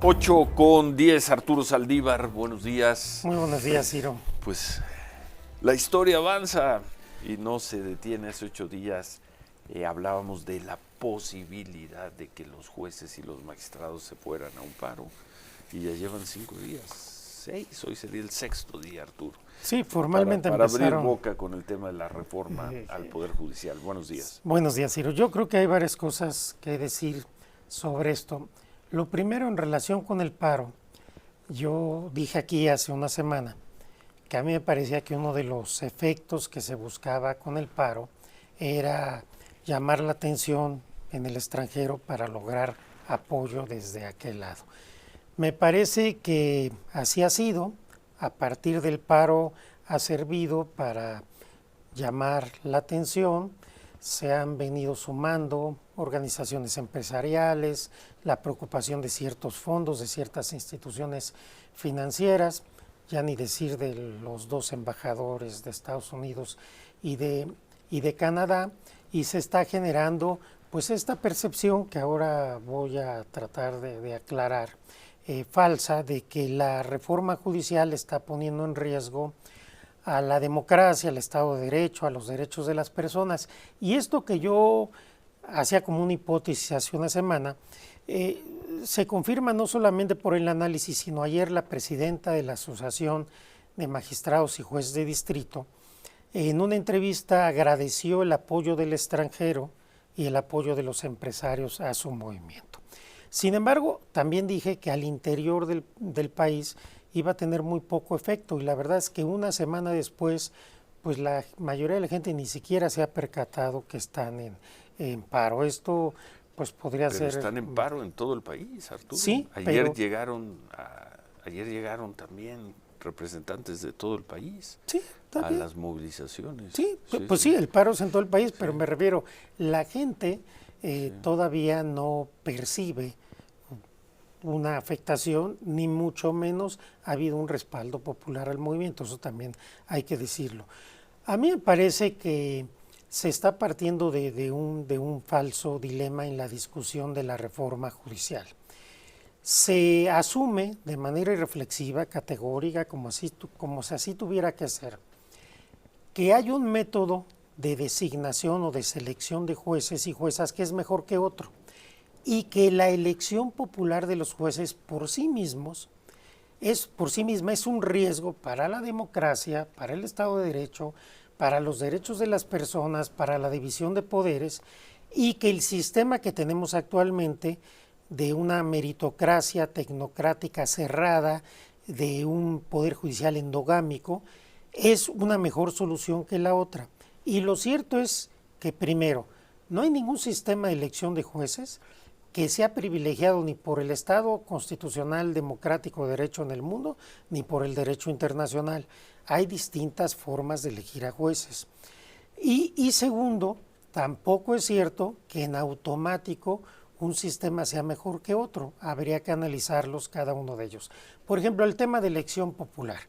8:10, Arturo Saldívar, buenos días. Muy buenos días, Ciro. Pues la historia avanza y no se detiene. Hace 8 días hablábamos de la posibilidad de que los jueces y los magistrados se fueran a un paro y ya llevan 5 días, 6, hoy sería el 6º día, Arturo. Sí, formalmente para empezaron. Abrir boca con el tema de la reforma al Poder Judicial. Buenos días. Buenos días, Ciro. Yo creo que hay varias cosas que decir sobre esto. Lo primero, en relación con el paro, yo dije aquí hace una semana que a mí me parecía que uno de los efectos que se buscaba con el paro era llamar la atención en el extranjero para lograr apoyo desde aquel lado. Me parece que así ha sido. A partir del paro ha servido para llamar la atención. Se han venido sumando organizaciones empresariales, la preocupación de ciertos fondos, de ciertas instituciones financieras, ya ni decir de los 2 embajadores de Estados Unidos y de Canadá, y se está generando pues esta percepción que ahora voy a tratar de aclarar, falsa, de que la reforma judicial está poniendo en riesgo a la democracia, al Estado de Derecho, a los derechos de las personas. Y esto que yo hacía como una hipótesis hace una semana, se confirma no solamente por el análisis, sino ayer la presidenta de la Asociación de Magistrados y Jueces de Distrito, en una entrevista agradeció el apoyo del extranjero y el apoyo de los empresarios a su movimiento. Sin embargo, también dije que al interior del país iba a tener muy poco efecto, y la verdad es que una semana después, pues la mayoría de la gente ni siquiera se ha percatado que están en paro. Esto pues podría Pero ser... están en paro en todo el país, Arturo. Sí, ayer llegaron también representantes de todo el país, sí, a las movilizaciones. Sí, pues sí, el paro es en todo el país, pero me refiero, la gente todavía no percibe una afectación, ni mucho menos ha habido un respaldo popular al movimiento, eso también hay que decirlo. A mí me parece que se está partiendo de un falso dilema en la discusión de la reforma judicial. Se asume de manera irreflexiva, categórica, como si así tuviera que ser, que hay un método de designación o de selección de jueces y juezas que es mejor que otro, y que la elección popular de los jueces por sí misma es un riesgo para la democracia, para el Estado de Derecho, para los derechos de las personas, para la división de poderes, y que el sistema que tenemos actualmente de una meritocracia tecnocrática cerrada, de un poder judicial endogámico, es una mejor solución que la otra. Y lo cierto es que, primero, no hay ningún sistema de elección de jueces que sea privilegiado ni por el Estado constitucional democrático de derecho en el mundo, ni por el derecho internacional. Hay distintas formas de elegir a jueces. Y segundo, tampoco es cierto que en automático un sistema sea mejor que otro. Habría que analizarlos cada uno de ellos. Por ejemplo, el tema de elección popular.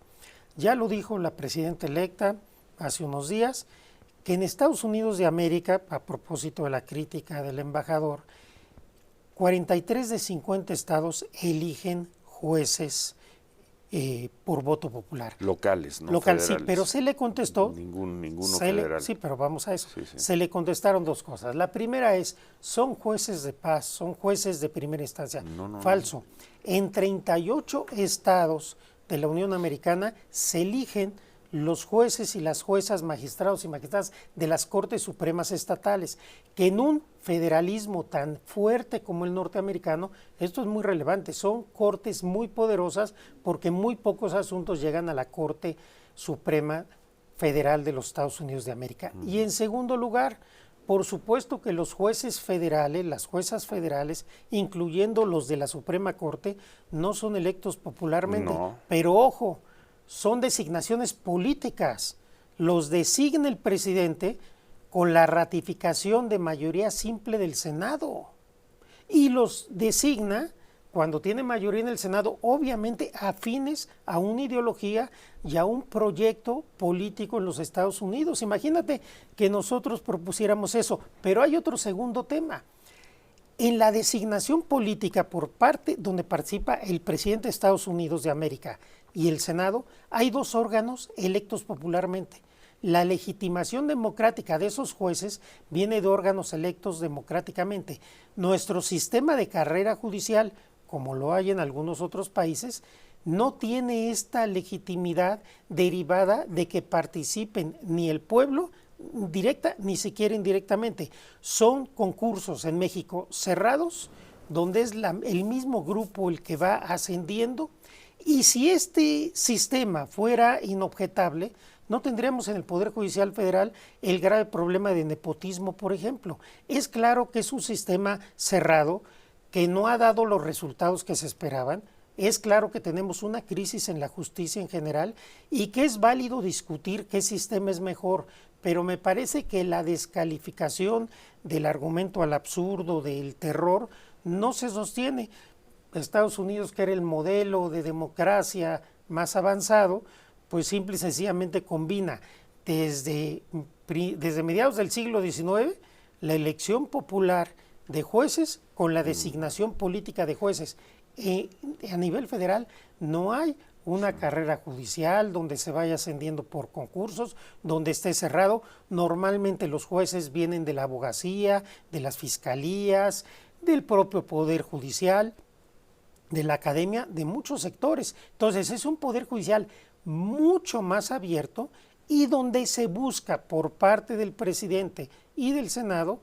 Ya lo dijo la presidenta electa hace unos días, que en Estados Unidos de América, a propósito de la crítica del embajador, 43 de 50 estados eligen jueces por voto popular. Locales, ¿no? Local, federales. sí, pero se le contestó... Ninguno federal. Sí, pero vamos a eso. Sí. Se le contestaron 2 cosas. La primera es, son jueces de paz, son jueces de primera instancia. Falso. No. En 38 estados de la Unión Americana se eligen los jueces y las juezas, magistrados y magistradas de las Cortes Supremas Estatales, que en un federalismo tan fuerte como el norteamericano, esto es muy relevante, son cortes muy poderosas porque muy pocos asuntos llegan a la Corte Suprema Federal de los Estados Unidos de América. Y en segundo lugar, por supuesto que los jueces federales, las juezas federales, incluyendo los de la Suprema Corte, no son electos popularmente, pero ojo, son designaciones políticas, los designa el presidente con la ratificación de mayoría simple del Senado y los designa cuando tiene mayoría en el Senado, obviamente afines a una ideología y a un proyecto político en los Estados Unidos. Imagínate que nosotros propusiéramos eso, pero hay otro segundo tema. En la designación política por parte donde participa el presidente de Estados Unidos de América y el Senado, hay dos órganos electos popularmente. La legitimación democrática de esos jueces viene de órganos electos democráticamente. Nuestro sistema de carrera judicial, como lo hay en algunos otros países, no tiene esta legitimidad derivada de que participen ni el pueblo directa ni siquiera indirectamente. Son concursos en México cerrados, donde es el mismo grupo el que va ascendiendo, y si este sistema fuera inobjetable, no tendríamos en el Poder Judicial Federal el grave problema de nepotismo, por ejemplo. Es claro que es un sistema cerrado que no ha dado los resultados que se esperaban. Es claro que tenemos una crisis en la justicia en general y que es válido discutir qué sistema es mejor, pero me parece que la descalificación del argumento al absurdo, del terror, no se sostiene. Estados Unidos, que era el modelo de democracia más avanzado, pues simple y sencillamente combina desde mediados del siglo XIX la elección popular de jueces con la designación política de jueces. A nivel federal no hay una carrera judicial donde se vaya ascendiendo por concursos, donde esté cerrado. Normalmente los jueces vienen de la abogacía, de las fiscalías, del propio Poder Judicial, de la academia, de muchos sectores. Entonces es un Poder Judicial mucho más abierto y donde se busca por parte del presidente y del Senado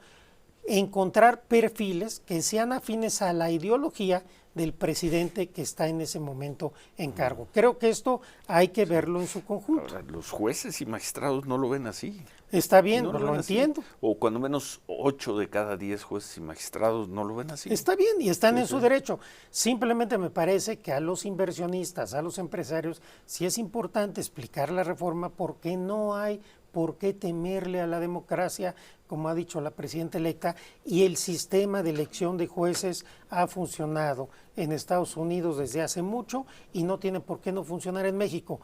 encontrar perfiles que sean afines a la ideología del presidente que está en ese momento en cargo. Creo que esto hay que verlo en su conjunto. Ahora, los jueces y magistrados no lo ven así. Está bien, No lo entiendo. O cuando menos 8 de cada 10 jueces y magistrados no lo ven así. Está bien y están en su derecho. Simplemente me parece que a los inversionistas, a los empresarios, sí es importante explicar la reforma porque no hay por qué temerle a la democracia, como ha dicho la presidenta electa, y el sistema de elección de jueces ha funcionado en Estados Unidos desde hace mucho y no tiene por qué no funcionar en México.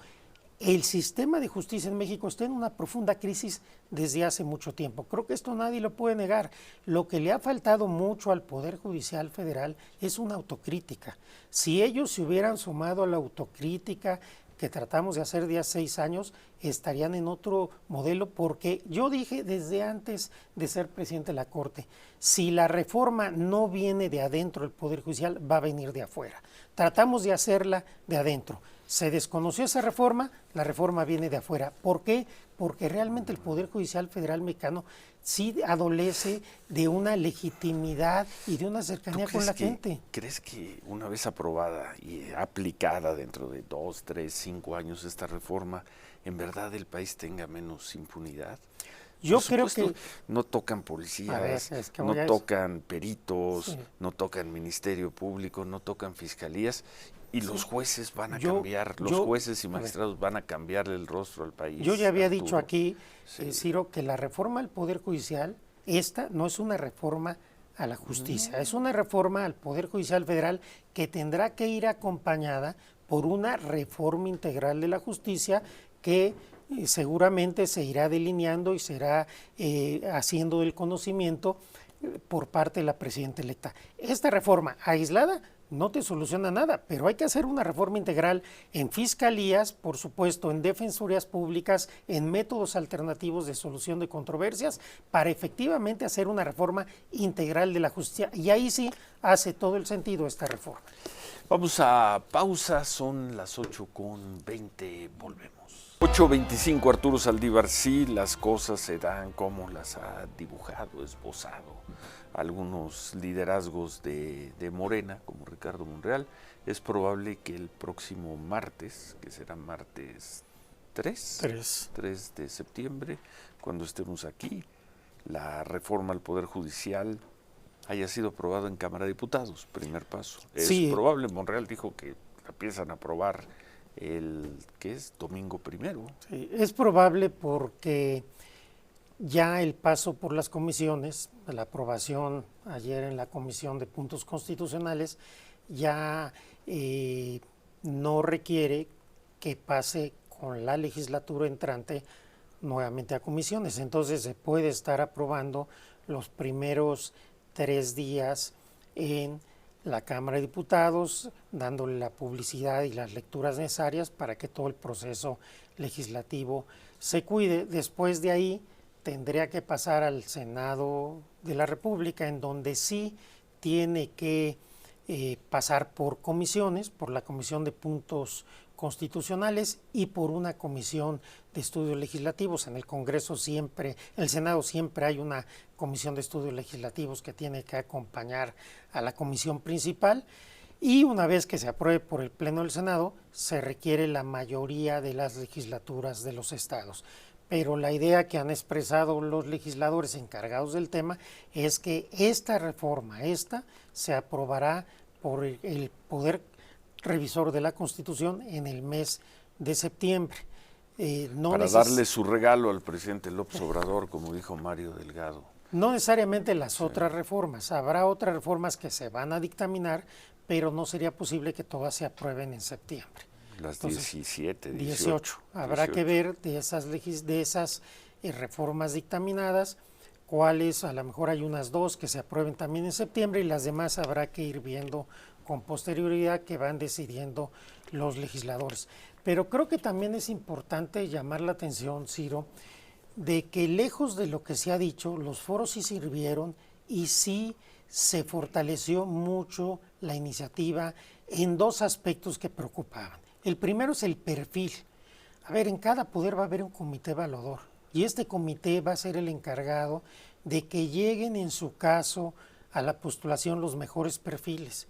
El sistema de justicia en México está en una profunda crisis desde hace mucho tiempo. Creo que esto nadie lo puede negar. Lo que le ha faltado mucho al Poder Judicial Federal es una autocrítica. Si ellos se hubieran sumado a la autocrítica que tratamos de hacer de hace 6 años, estarían en otro modelo, porque yo dije desde antes de ser presidente de la Corte, si la reforma no viene de adentro del Poder Judicial, va a venir de afuera. Tratamos de hacerla de adentro. Se desconoció esa reforma, la reforma viene de afuera. ¿Por qué? Porque realmente el Poder Judicial Federal mexicano sí adolece de una legitimidad y de una cercanía con la gente. ¿Crees que una vez aprobada y aplicada dentro de 2, 3, 5 años esta reforma, en verdad el país tenga menos impunidad? Yo creo que no tocan policías, no tocan peritos, no tocan Ministerio Público, no tocan fiscalías, y los jueces van a cambiar, los jueces y magistrados van a cambiarle el rostro al país. Yo ya había dicho aquí, Ciro, que la reforma al Poder Judicial, esta no es una reforma a la justicia, es una reforma al Poder Judicial Federal que tendrá que ir acompañada por una reforma integral de la justicia que seguramente se irá delineando y será haciendo del conocimiento por parte de la presidenta electa. Esta reforma aislada no te soluciona nada, pero hay que hacer una reforma integral en fiscalías, por supuesto, en defensorías públicas, en métodos alternativos de solución de controversias, para efectivamente hacer una reforma integral de la justicia. Y ahí sí hace todo el sentido esta reforma. Vamos a pausa, son las 8:20, volvemos. 8:25, Arturo Saldívar. Sí, las cosas se dan como las ha dibujado, esbozado algunos liderazgos de Morena, como Ricardo Monreal. Es probable que el próximo martes, que será martes 3 de septiembre, cuando estemos aquí, la reforma al Poder Judicial haya sido aprobado en Cámara de Diputados, primer paso. Es probable, Monreal dijo que la empiezan a aprobar ¿qué es? Domingo 1. Sí, es probable porque ya el paso por las comisiones, la aprobación ayer en la Comisión de Puntos Constitucionales, ya no requiere que pase con la legislatura entrante nuevamente a comisiones. Entonces se puede estar aprobando los primeros 3 días en la Cámara de Diputados, dándole la publicidad y las lecturas necesarias para que todo el proceso legislativo se cuide. Después de ahí tendría que pasar al Senado de la República, en donde sí tiene que pasar por comisiones, por la Comisión de Puntos Constitucionales y por una comisión de estudios legislativos. En el Congreso siempre, en el Senado siempre hay una comisión de estudios legislativos que tiene que acompañar a la comisión principal, y una vez que se apruebe por el Pleno del Senado, se requiere la mayoría de las legislaturas de los estados. Pero la idea que han expresado los legisladores encargados del tema es que esta reforma, se aprobará por el Poder Revisor de la Constitución en el mes de septiembre. Para darle su regalo al presidente López Obrador, como dijo Mario Delgado. No necesariamente las otras reformas, habrá otras reformas que se van a dictaminar, pero no sería posible que todas se aprueben en septiembre. Las 17, 18. Habrá que ver de esas reformas dictaminadas, cuáles, a lo mejor hay unas 2 que se aprueben también en septiembre, y las demás habrá que ir viendo con posterioridad, que van decidiendo los legisladores. Pero creo que también es importante llamar la atención, Ciro, de que lejos de lo que se ha dicho, los foros sí sirvieron y sí se fortaleció mucho la iniciativa en 2 aspectos que preocupaban. El primero es el perfil. A ver, en cada poder va a haber un comité evaluador, y este comité va a ser el encargado de que lleguen en su caso a la postulación los mejores perfiles.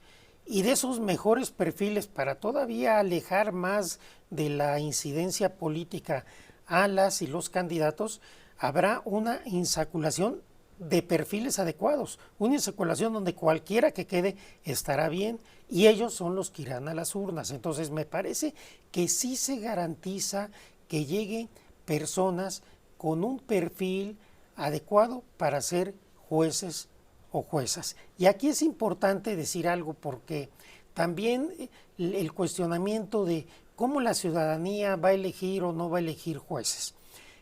Y de esos mejores perfiles, para todavía alejar más de la incidencia política a las y los candidatos, habrá una insaculación de perfiles adecuados, una insaculación donde cualquiera que quede estará bien, y ellos son los que irán a las urnas. Entonces me parece que sí se garantiza que lleguen personas con un perfil adecuado para ser jueces o juezas. Y aquí es importante decir algo, porque también el cuestionamiento de cómo la ciudadanía va a elegir o no va a elegir jueces.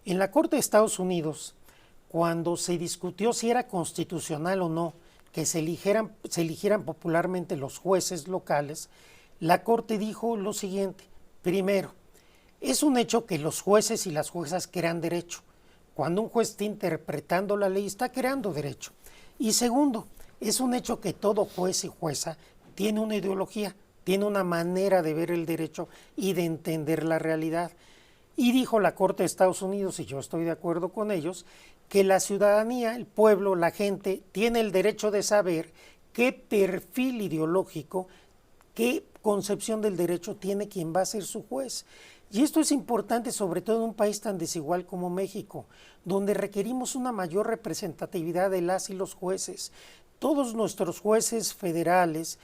En la Corte de Estados Unidos, cuando se discutió si era constitucional o no que se eligieran popularmente los jueces locales, la Corte dijo lo siguiente: primero, es un hecho que los jueces y las juezas crean derecho. Cuando un juez está interpretando la ley, está creando derecho. Y segundo, es un hecho que todo juez y jueza tiene una ideología, tiene una manera de ver el derecho y de entender la realidad. Y dijo la Corte de Estados Unidos, y yo estoy de acuerdo con ellos, que la ciudadanía, el pueblo, la gente, tiene el derecho de saber qué perfil ideológico, qué concepción del derecho tiene quien va a ser su juez. Y esto es importante, sobre todo en un país tan desigual como México, donde requerimos una mayor representatividad de las y los jueces. Todos nuestros jueces federales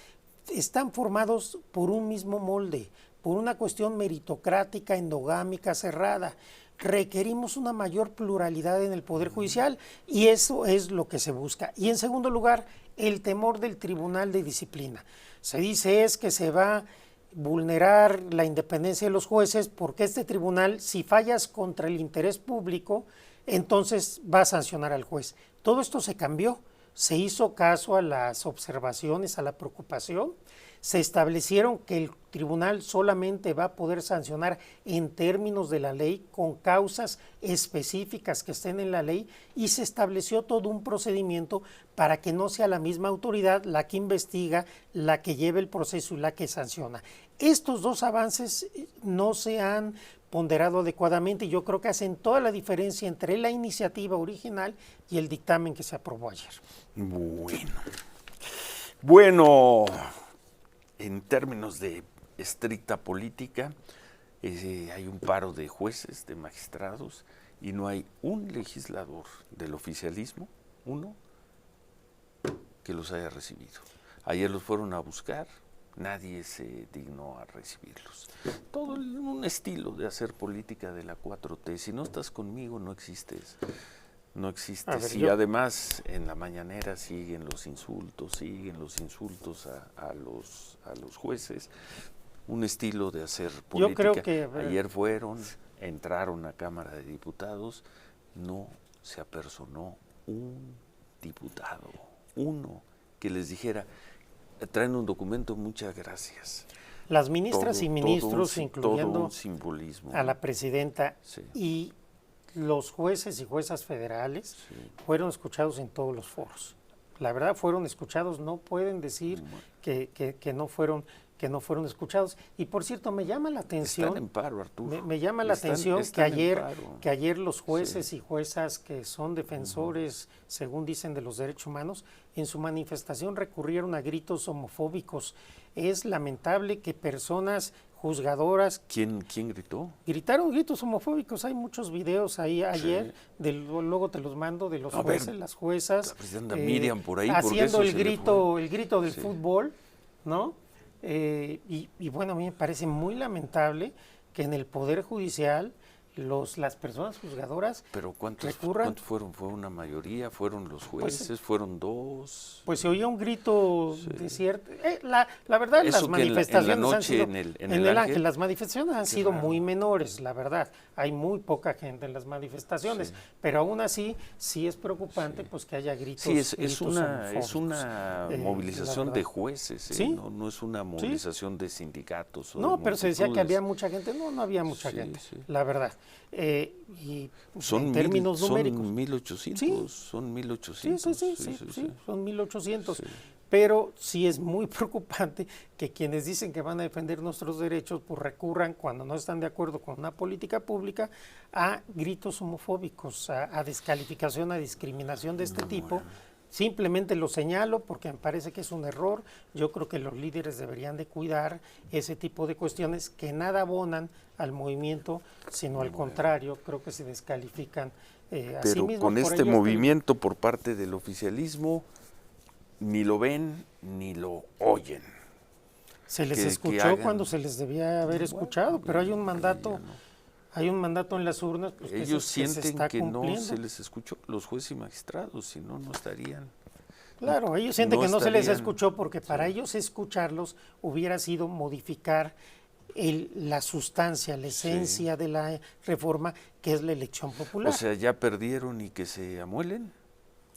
están formados por un mismo molde, por una cuestión meritocrática, endogámica, cerrada. Requerimos una mayor pluralidad en el Poder Judicial, y eso es lo que se busca. Y en segundo lugar, el temor del Tribunal de Disciplina. Se dice es que se va a vulnerar la independencia de los jueces, porque este tribunal, si fallas contra el interés público, entonces va a sancionar al juez. Todo esto se cambió, se hizo caso a las observaciones, a la preocupación. Se establecieron que el tribunal solamente va a poder sancionar en términos de la ley, con causas específicas que estén en la ley, y se estableció todo un procedimiento para que no sea la misma autoridad la que investiga, la que lleve el proceso y la que sanciona. Estos 2 avances no se han ponderado adecuadamente, y yo creo que hacen toda la diferencia entre la iniciativa original y el dictamen que se aprobó ayer. Bueno, en términos de estricta política, hay un paro de jueces, de magistrados, y no hay un legislador del oficialismo, uno, que los haya recibido. Ayer los fueron a buscar, nadie se dignó a recibirlos. Todo un estilo de hacer política de la 4T. Si no estás conmigo, no existes. No existes. Y además en la mañanera siguen los insultos a los jueces. Un estilo de hacer política. Yo creo que ayer entraron a Cámara de Diputados, no se apersonó un diputado, uno, que les dijera traen un documento, muchas gracias. Las ministras y ministros, incluyendo todo un simbolismo, a la presidenta sí. y los jueces y juezas federales, Sí. fueron escuchados en todos los foros. La verdad, fueron escuchados, no pueden decir que no fueron escuchados. Y por cierto, me llama la atención. Están en paro, Arturo. Me llama la atención están que ayer los jueces y juezas que son defensores, según dicen, de los derechos humanos, en su manifestación recurrieron a gritos homofóbicos. Es lamentable que personas juzgadoras. ¿Quién gritó? Gritaron gritos homofóbicos. Hay muchos videos ahí ayer, luego te los mando, de los jueces, las juezas. Miriam por ahí, haciendo el grito del fútbol, ¿no? Y bueno, a mí me parece muy lamentable que en el Poder Judicial las personas juzgadoras ¿Pero cuántos fueron? ¿Fue una mayoría? ¿Fueron los jueces? Pues, ¿fueron dos? Pues se oía un grito de cierto... la verdad, las manifestaciones han sido... En el Ángel, las manifestaciones han sido muy menores, la verdad. Hay muy poca gente en las manifestaciones, pero aún así sí es preocupante pues que haya gritos. Sí, es una movilización de jueces, ¿sí? No es una movilización de sindicatos. No, pero se decía que había mucha gente. No había mucha gente, la verdad. Y en términos numéricos. Son 1,800. Son 1,800. Sí, son 1,800. Sí. Pero sí es muy preocupante que quienes dicen que van a defender nuestros derechos pues recurran, cuando no están de acuerdo con una política pública, a gritos homofóbicos, a descalificación, a discriminación de este tipo. Bueno. Simplemente lo señalo porque me parece que es un error. Yo creo que los líderes deberían de cuidar ese tipo de cuestiones que nada abonan al movimiento, sino al contrario, creo que se descalifican a sí mismos. Pero con este movimiento por parte del oficialismo, ni lo ven ni lo oyen. Se les escuchó cuando se les debía haber escuchado, pero hay un mandato. Hay un mandato en las urnas. Pues, ellos sienten se está que cumpliendo. No se les escuchó, los jueces y magistrados, si no, no estarían. Claro, ellos sienten que no se les escuchó porque para ellos escucharlos hubiera sido modificar la sustancia, la esencia de la reforma, que es la elección popular. O sea, ¿ya perdieron y que se amuelen?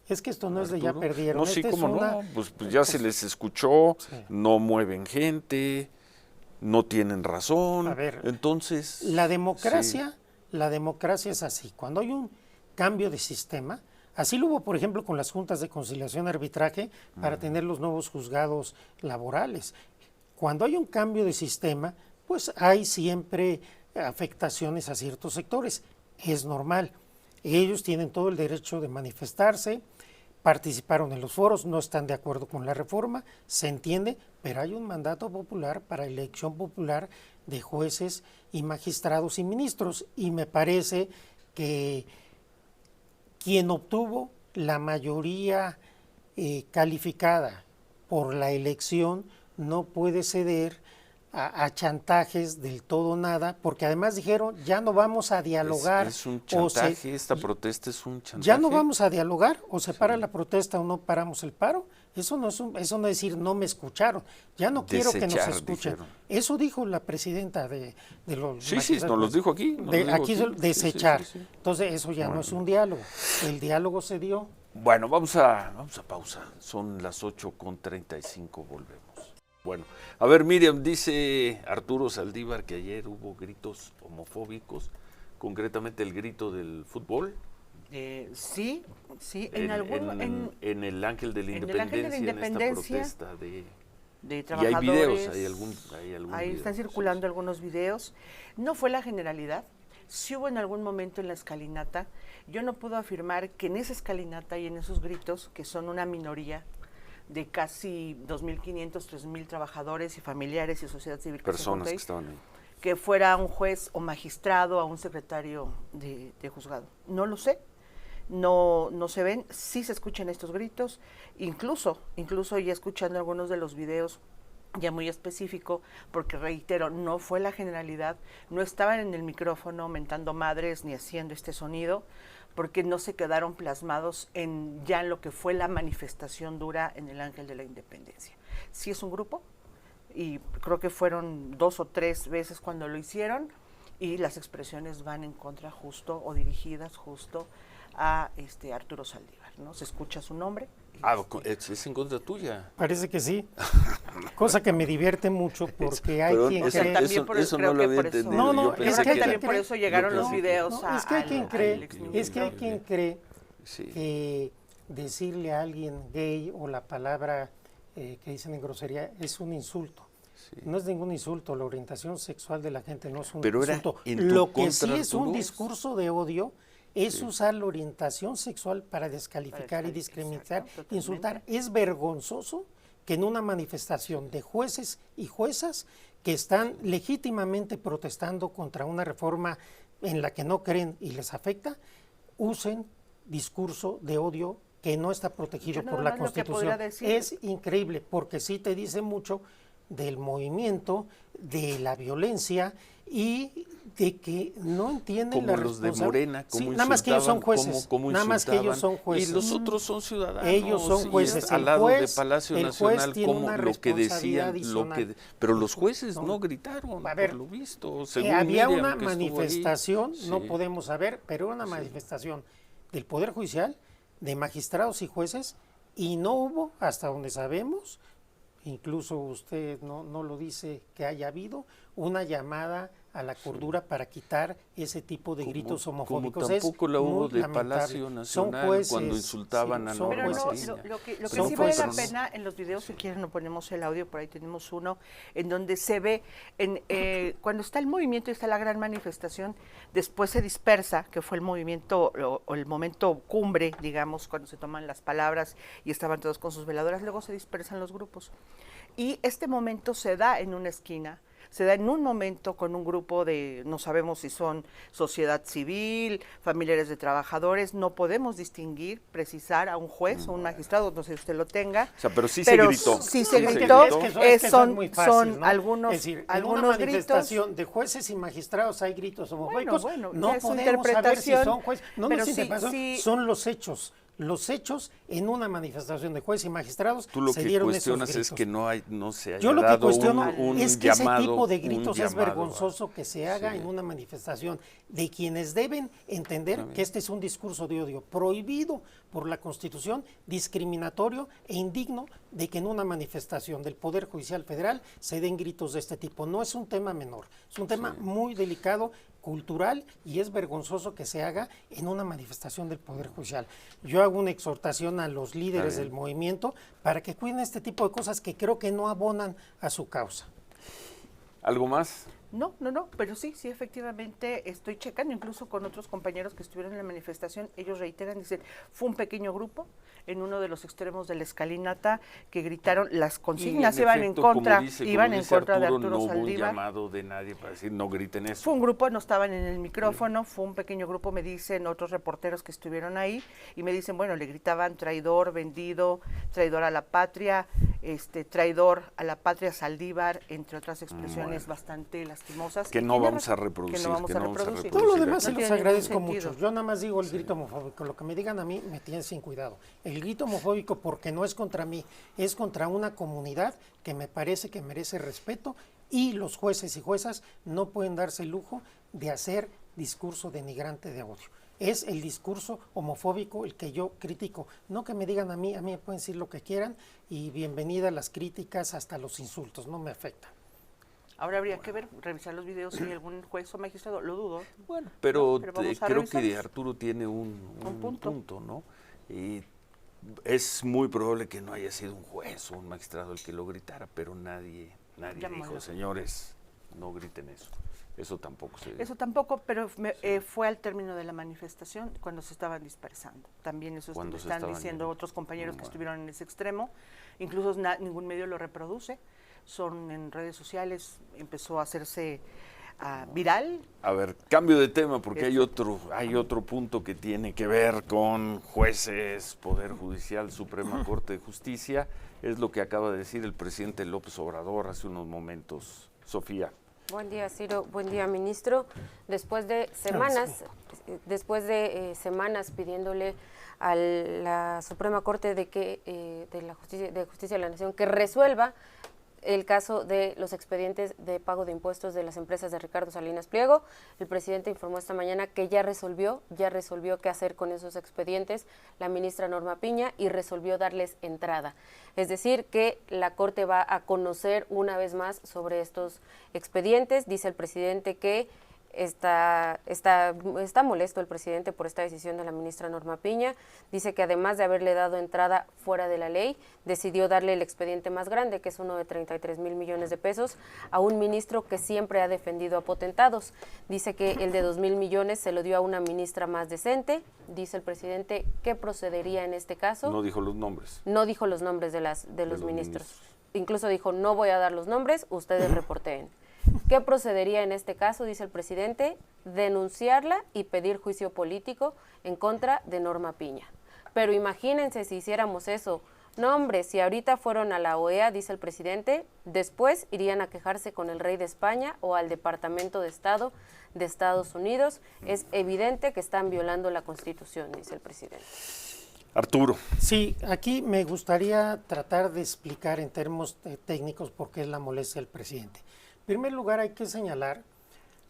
Es que esto no es de ya perdieron. No, sí, cómo no, pues ya se les escuchó, no mueven gente, no tienen razón. A ver, entonces la democracia es así. Cuando hay un cambio de sistema, así lo hubo, por ejemplo, con las juntas de conciliación y arbitraje para tener los nuevos juzgados laborales. Cuando hay un cambio de sistema, pues hay siempre afectaciones a ciertos sectores. Es normal. Ellos tienen todo el derecho de manifestarse, participaron en los foros, no están de acuerdo con la reforma, se entiende, pero hay un mandato popular para elección popular de jueces y magistrados y ministros, y me parece que quien obtuvo la mayoría calificada por la elección no puede ceder a chantajes del todo nada, porque además dijeron, ya no vamos a dialogar. Es un chantaje, esta protesta es un chantaje. Ya no vamos a dialogar, o se para la protesta o no paramos el paro. Eso no es decir, no me escucharon, ya no quiero que nos escuchen. Dijeron. Eso dijo la presidenta de los Sí, nos los dijo aquí. Aquí desechar. Sí. Entonces eso ya no es un diálogo, el diálogo se dio. Bueno, vamos a pausa, son las 8:35, volvemos. Bueno, a ver, Miriam, dice Arturo Saldívar que ayer hubo gritos homofóbicos, concretamente el grito del fútbol. Sí, en el Ángel de la Independencia, en esta protesta de trabajadores. Y hay videos, hay algún ahí video, están circulando algunos videos. No fue la generalidad, sí hubo en algún momento en la escalinata. Yo no puedo afirmar que en esa escalinata y en esos gritos, que son una minoría, de casi 2.500, 3.000 trabajadores y familiares y sociedad civil. Personas que estaban ahí. Que fuera un juez o magistrado o un secretario de juzgado. No lo sé, no se ven, sí se escuchan estos gritos, incluso ya escuchando algunos de los videos ya muy específico, porque reitero, no fue la generalidad, no estaban en el micrófono mentando madres ni haciendo este sonido, porque no se quedaron plasmados en lo que fue la manifestación dura en el Ángel de la Independencia. Sí es un grupo, y creo que fueron 2 o 3 veces cuando lo hicieron, y las expresiones van en contra justo o dirigidas justo a Arturo Saldívar, ¿no? Se escucha su nombre, Es en contra tuya. Parece que sí. Cosa que me divierte mucho porque hay Perdón, quien eso- cree... También por eso creo no lo que había por eso- entendido. No, no, Yo es pensé que hay también quien por eso llegaron yo los pensé- videos No, es que hay quien cree, exministro. es que hay quien cree Sí. que decirle a alguien gay o la palabra que dicen en grosería es un insulto. Sí. No es ningún insulto, la orientación sexual de la gente no es un Pero era insulto. en tu Lo que sí contra, es tú un no. discurso de odio es usar la orientación sexual para descalificar y discriminar, exacto, insultar. Es vergonzoso que en una manifestación de jueces y juezas que están legítimamente protestando contra una reforma en la que no creen y les afecta, usen discurso de odio que no está protegido Yo por nada la más lo que Constitución. podría decir- Es increíble porque sí te dice mucho del movimiento, de la violencia y de que no entienden Como la los de responsa- Morena, Sí, como nada más que ellos son insultaban, jueces, cómo nada más que ellos son insultaban, jueces. Y los otros son ciudadanos. Ellos son y jueces. al El lado juez- de Palacio el juez Nacional, tiene como una lo que responsabilidad decían, adicional. pero los jueces No. no gritaron, A ver, por lo visto. Según había Miriam, una que estuvo ahí. manifestación, no Sí. podemos saber, pero una manifestación del Poder Judicial, de magistrados y jueces, y no hubo, hasta donde sabemos, incluso usted no lo dice que haya habido, una llamada a la cordura para quitar ese tipo de gritos homofóbicos. Como tampoco la hubo muy de lamentable. Palacio Son Nacional jueces, cuando insultaban a son Norma Pero no, jueces. Piña. lo que Son sí vale la jueces. pena en los videos, si quieren, no ponemos el audio, por ahí tenemos uno, en donde se ve, cuando está el movimiento y está la gran manifestación, después se dispersa, que fue el movimiento o el momento cumbre, digamos, cuando se toman las palabras y estaban todos con sus veladoras, luego se dispersan los grupos. Y este momento se da en una esquina, se da en un momento con un grupo de, no sabemos si son sociedad civil, familiares de trabajadores, no podemos distinguir, precisar a un juez o un magistrado, no sé si usted lo tenga. O sea, pero sí se gritó. Sí Sí se se gritó, gritó. Es que son, muy fácil, son ¿no? algunos, Es decir, en algunos una gritos. manifestación de jueces y magistrados hay gritos homofóbicos. Bueno, no ya es su podemos saber si interpretación, son jueces. No, pero no es sí, interpretación, sí. son los hechos. Los hechos en una manifestación de jueces y magistrados Tú lo se que dieron cuestionas esos es gritos. que no se haya Yo lo que dado cuestiono un es que ese llamado, tipo de un gritos es llamado a- vergonzoso que se haga en una manifestación de quienes deben entender que este es un discurso de odio prohibido por la Constitución, discriminatorio e indigno de que en una manifestación del Poder Judicial Federal se den gritos de este tipo. No es un tema menor, es un tema muy delicado, cultural, y es vergonzoso que se haga en una manifestación del Poder Judicial. Yo hago una exhortación a los líderes del movimiento para que cuiden este tipo de cosas que creo que no abonan a su causa. ¿Algo más? No, pero sí, efectivamente estoy checando, incluso con otros compañeros que estuvieron en la manifestación, ellos reiteran, dicen, fue un pequeño grupo en uno de los extremos de la escalinata que gritaron, las consignas iban en contra, iban en contra de Arturo no hubo un Saldívar. llamado de nadie para decir no griten eso. Fue un grupo, no estaban en el micrófono, fue un pequeño grupo, me dicen otros reporteros que estuvieron ahí, y me dicen, bueno, le gritaban traidor, vendido, traidor a la patria, traidor a la patria Saldívar, entre otras expresiones bastante lastimosas. Que Y no tiene vamos razón, a reproducir, que no vamos a reproducir. Todo lo reproducir demás aquí. se No los tiene agradezco ningún mucho. sentido. Yo nada más digo el grito homofóbico. Lo que me digan a mí me tienen sin cuidado. El grito homofóbico, porque no es contra mí, es contra una comunidad que me parece que merece respeto, y los jueces y juezas no pueden darse el lujo de hacer discurso denigrante de odio. Es el discurso homofóbico el que yo critico. No que me digan a mí me pueden decir lo que quieran, y bienvenida a las críticas, hasta los insultos, no me afecta. Ahora habría que ver, revisar los videos si hay algún juez o magistrado, lo dudo. Bueno, pero, pero vamos a creo revisarlos. que Arturo tiene un punto. punto, ¿no? Y es muy probable que no haya sido un juez o un magistrado el que lo gritara, pero nadie Llamó dijo, la- señores, no griten eso. Eso tampoco se Eso tampoco, pero fue al término de la manifestación cuando se estaban dispersando. También eso Cuando me se están estaban diciendo yendo. otros compañeros que Bueno. estuvieron en ese extremo. Incluso ningún medio lo reproduce. Son en redes sociales, empezó a hacerse viral. A ver, cambio de tema porque hay otro punto que tiene que ver con jueces, Poder Judicial, Suprema Corte de Justicia. Es lo que acaba de decir el presidente López Obrador hace unos momentos. Sofía. Buen día, Ciro. Buen día, ministro. Después de semanas pidiéndole a la Suprema Corte de la Justicia de la Nación que resuelva el caso de los expedientes de pago de impuestos de las empresas de Ricardo Salinas Pliego. El presidente informó esta mañana que ya resolvió qué hacer con esos expedientes la ministra Norma Piña y resolvió darles entrada. Es decir, que la Corte va a conocer una vez más sobre estos expedientes. Dice el presidente que está molesto el presidente por esta decisión de la ministra Norma Piña. Dice que además de haberle dado entrada fuera de la ley, decidió darle el expediente más grande, que es uno de 33,000 millones de pesos, a un ministro que siempre ha defendido a potentados. Dice que el de 2,000 millones se lo dio a una ministra más decente. Dice el presidente que procedería en este caso. No dijo los nombres. No dijo los nombres de los ministros. Incluso dijo, no voy a dar los nombres, ustedes reporteen. ¿Qué procedería en este caso? Dice el presidente, denunciarla y pedir juicio político en contra de Norma Piña. Pero imagínense si hiciéramos eso. No, hombre, si ahorita fueron a la OEA, dice el presidente, después irían a quejarse con el rey de España o al Departamento de Estado de Estados Unidos. Es evidente que están violando la Constitución, dice el presidente. Arturo. Sí, aquí me gustaría tratar de explicar en términos técnicos por qué es la molestia del presidente. En primer lugar, hay que señalar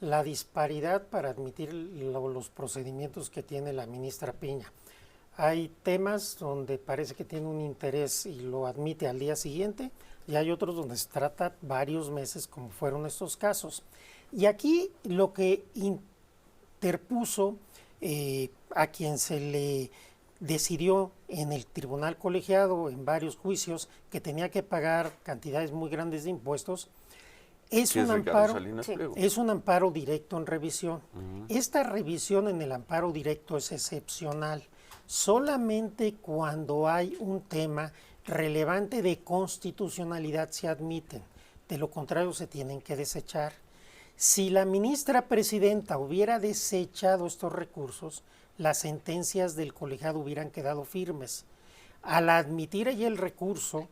la disparidad para admitir los procedimientos que tiene la ministra Piña. Hay temas donde parece que tiene un interés y lo admite al día siguiente, y hay otros donde se trata varios meses, como fueron estos casos. Y aquí lo que interpuso a quien se le decidió en el tribunal colegiado, en varios juicios, que tenía que pagar cantidades muy grandes de impuestos, es un amparo directo en revisión. Esta revisión en el amparo directo es excepcional. Solamente cuando hay un tema relevante de constitucionalidad se admiten. De lo contrario, se tienen que desechar. Si la ministra presidenta hubiera desechado estos recursos, las sentencias del colegiado hubieran quedado firmes. Al admitir ella el recurso,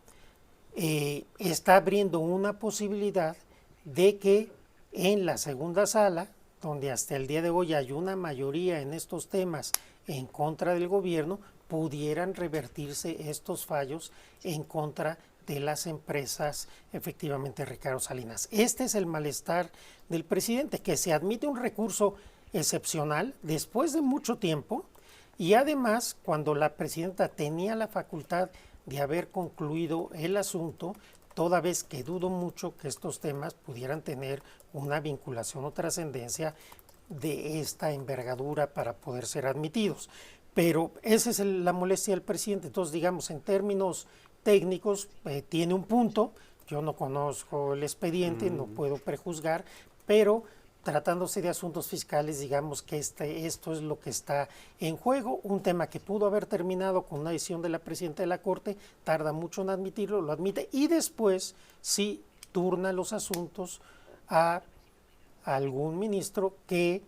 está abriendo una posibilidad de que en la segunda sala, donde hasta el día de hoy hay una mayoría en estos temas en contra del gobierno, pudieran revertirse estos fallos en contra de las empresas, efectivamente, Ricardo Salinas. Este es el malestar del presidente, que se admite un recurso excepcional después de mucho tiempo, y además cuando la presidenta tenía la facultad de haber concluido el asunto, toda vez que dudo mucho que estos temas pudieran tener una vinculación o trascendencia de esta envergadura para poder ser admitidos. Pero esa es la molestia del presidente. Entonces, digamos, en términos técnicos, tiene un punto. Yo no conozco el expediente, no puedo prejuzgar, pero tratándose de asuntos fiscales, digamos que esto es lo que está en juego. Un tema que pudo haber terminado con una decisión de la presidenta de la Corte, tarda mucho en admitirlo, lo admite, y después sí turna los asuntos a algún ministro que,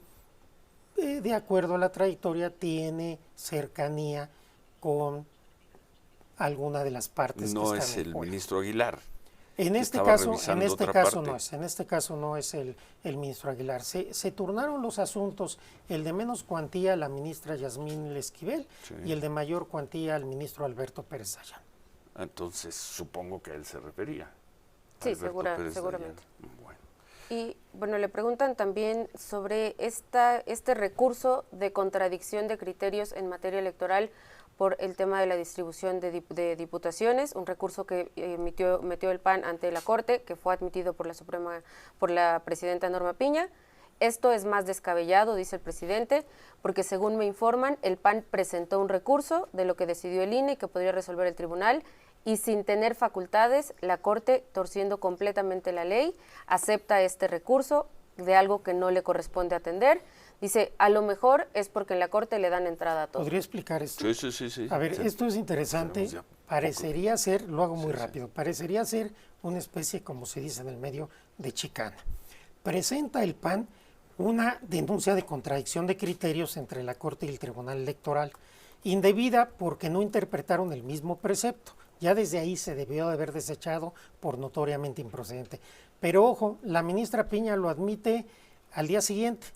de acuerdo a la trayectoria, tiene cercanía con alguna de las partes. No es el ministro Aguilar. En este caso no es el ministro Aguilar. Se turnaron los asuntos, el de menos cuantía a la ministra Yasmín Esquivel, sí, y el de mayor cuantía al ministro Alberto Pérez Dayán. Entonces supongo que a él se refería. Sí, seguramente. Bueno. Y bueno, le preguntan también sobre este recurso de contradicción de criterios en materia electoral por el tema de la distribución de diputaciones, un recurso que metió el PAN ante la Corte, que fue admitido por la presidenta Norma Piña. Esto es más descabellado, dice el presidente, porque según me informan, el PAN presentó un recurso de lo que decidió el INE que podría resolver el tribunal, y sin tener facultades, la Corte, torciendo completamente la ley, acepta este recurso de algo que no le corresponde atender. Dice, a lo mejor es porque en la Corte le dan entrada a todo. ¿Podría explicar esto? Sí. A ver, esto es interesante. Parecería ser, lo hago muy rápido, parecería ser una especie, como se dice en el medio, de chicana. Presenta el PAN una denuncia de contradicción de criterios entre la Corte y el Tribunal Electoral, indebida porque no interpretaron el mismo precepto. Ya desde ahí se debió de haber desechado por notoriamente improcedente. Pero ojo, la ministra Piña lo admite al día siguiente.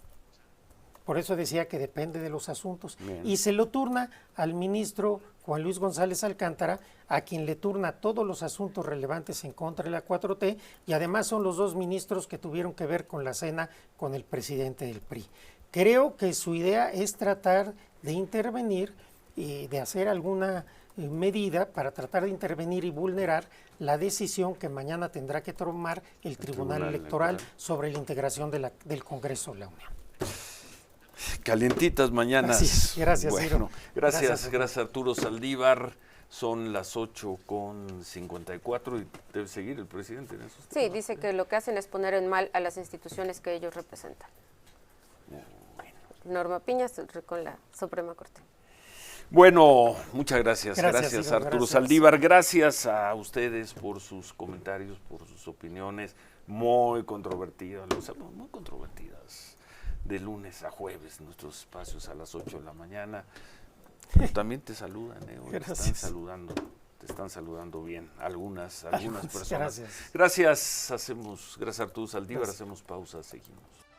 Por eso decía que depende de los asuntos. Bien. Y se lo turna al ministro Juan Luis González Alcántara, a quien le turna todos los asuntos relevantes en contra de la 4T, y además son los dos ministros que tuvieron que ver con la cena con el presidente del PRI. Creo que su idea es tratar de intervenir y de hacer alguna medida para tratar de intervenir y vulnerar la decisión que mañana tendrá que tomar el Tribunal Electoral sobre la integración de del Congreso de la Unión. Calientitas mañanas. Sí, gracias, bueno, Ciro. gracias Arturo Saldívar. Son las 8:54 y debe seguir el presidente en esos temas. Sí, dice que lo que hacen es poner en mal a las instituciones que ellos representan. Norma Piña con la Suprema Corte. Bueno, muchas gracias. Gracias, Ciro, Arturo gracias. Saldívar. Gracias a ustedes por sus comentarios, por sus opiniones muy controvertidas, muy controvertidas. De lunes a jueves, nuestros espacios a las 8 de la mañana. También te saludan, hoy te están saludando bien algunas personas. Gracias. Gracias Arturo Saldívar, Gracias. hacemos pausa, seguimos.